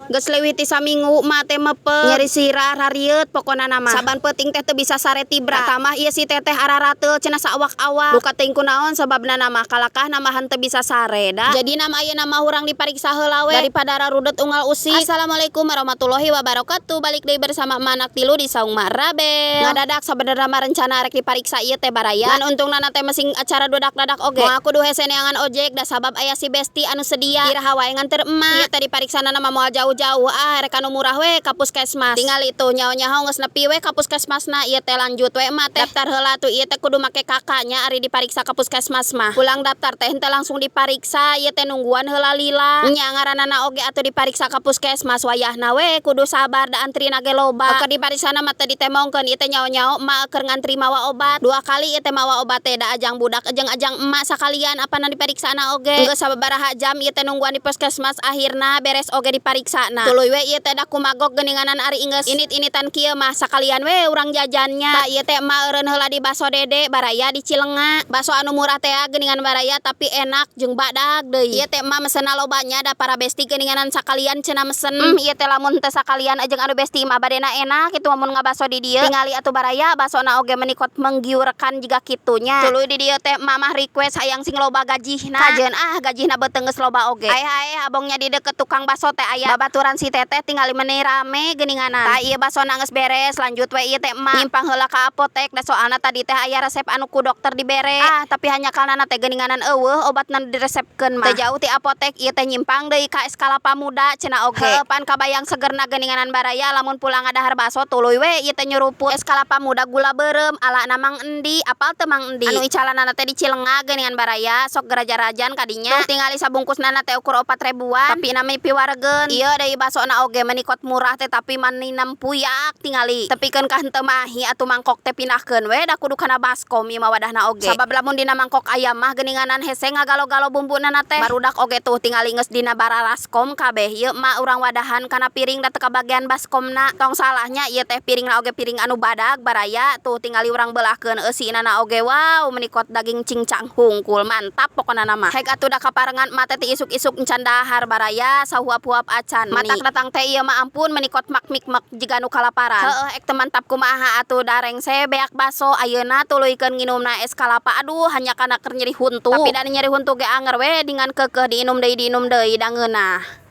Geus leuwih ti saminggu mah teh mepet nyeri sirah rariet pokona nama saban peuting teh teu bisa sare tibra tamah ieu si teteh ararateul cenah saawak-awak luka teuing kunaon sababna nama kalakah nama henteu bisa sare da jadi nama ayeuna mah urang dipariksa heula we daripada rarudet unggal usik. Assalamualaikum warahmatullahi wabarakatuh. Balik deui bersama Manak Tilu di Saung Marabel. Ngadadak sabenerna mah rencana rek dipariksa ieu teh baraya ngan untungna teh mesin acara dadak-dadak oge moal kudu hese neangan ojek da sabab aya si Besti anu sedia iraha wae nganter emak ieu teh dipariksana mah moal jauh-jauh rek anu murah we ka puskesmas tinggal itu nyaho-nyaho geus nepi we ka puskesmasna ieu teh lanjut we emak teh daftar heula tuh ieu teh kudu make kakaknya ari dipariksa ka puskesmas mah pulang daftar teh henteu langsung dipariksa ieu teh nungguan heula lila nya ngaranana oge atuh dipariksa ka puskesmas wayahna we kudu sabar da antrina ge loba keur dipariksana mah teh ditemongkeun ieu teh nyaho-nyaho emak keur ngantri mawa obat 2 kali ieu teh mawa obat teh da ajang budak jeung ajang emak sakalian apana dipariksana oge geus sababaraha jam ieu teh nungguan di puskesmas akhirna beres oge dipariksana tuluy we ieu teh da kumagok geuninganan ari geus init-initan kieu mah sakalian we urang jajannya da ieu teh emak eureun heula di Baso Dede baraya di Cileunga baso anu murah teh geuningan baraya tapi enak jeung badag deui ieu teh emak mesenna lobanya da para Besti geuninganan sakalian cenah mesen ieu teh lamun teu sakalian jeung anu Besti mah badena enak kitu mun ngabaso di dieu tingali atuh baraya basona oge menikot menggiurkan jiga kitunya tuluy di dieu teh emak mah request hayang sing loba gajihna kajeun gajihna beuteung geus loba oge hae abongnya di deket tukang baso teh aya babaturan si teteh tingali meuneu rame geuninganan tah ieu basona geus beres lanjut we ieu teh emak nyimpang heula ka apotek da soalna tadi teh aya resep anu ku dokter dibere tapi hanya kalana teh geuninganan eueuh obatna diresepkeun mah teu jauh ti apotek ieu teh nyimpang deui ka Skala Pamuda cenah oge pan kabayang segerna geuninganan baraya lamun pulang ngadahar baso tuluy we ieu teh nyuruput Skala Pamuda gula beureum alana Mang Endi apal teu Mang Endi anu icalanana teh di Cileunga geuningan baraya sok geraja-rajan kadinya tuh tingali sabungkusna teh ukur 4 ribuan tapi nami piwaregen ieu deui basona oge menikot murah teh tapi maninam puyak tingali tepikeun ka henteu mahi atuh mangkok teh pindahkeun we da kudu kana baskom ieu mah wadahna oge sabab lamun dina mangkok ayam mah geuninganan hese ngagalo-galo bumbuna teh barudak oge tuh tingali geus dina bararaskom kabeh ieu mah urang wadahan kana piring da teu kabagian baskomna tong salahnya ieu teh piringna oge piring anu badag baraya tuh tingali urang beulahkeun eusina oge wow menikot daging cincang hungkul mantap pokona nama hek atuh da kaparengan emak teh isuk-isuk encan dahar baraya sahuap-huap acan matak datang teh ieu mah ampun menikot mak-mikmek jiga nu kalaparan heueuh ek teu mantap kumaha atuh dareng se beak baso ayeuna tuluykeun nginumna es kalapa aduh hanya kana keur nyeri huntu tapi da nyeri huntu ge anger we dengan keukeuh diinum deui da ngeunah.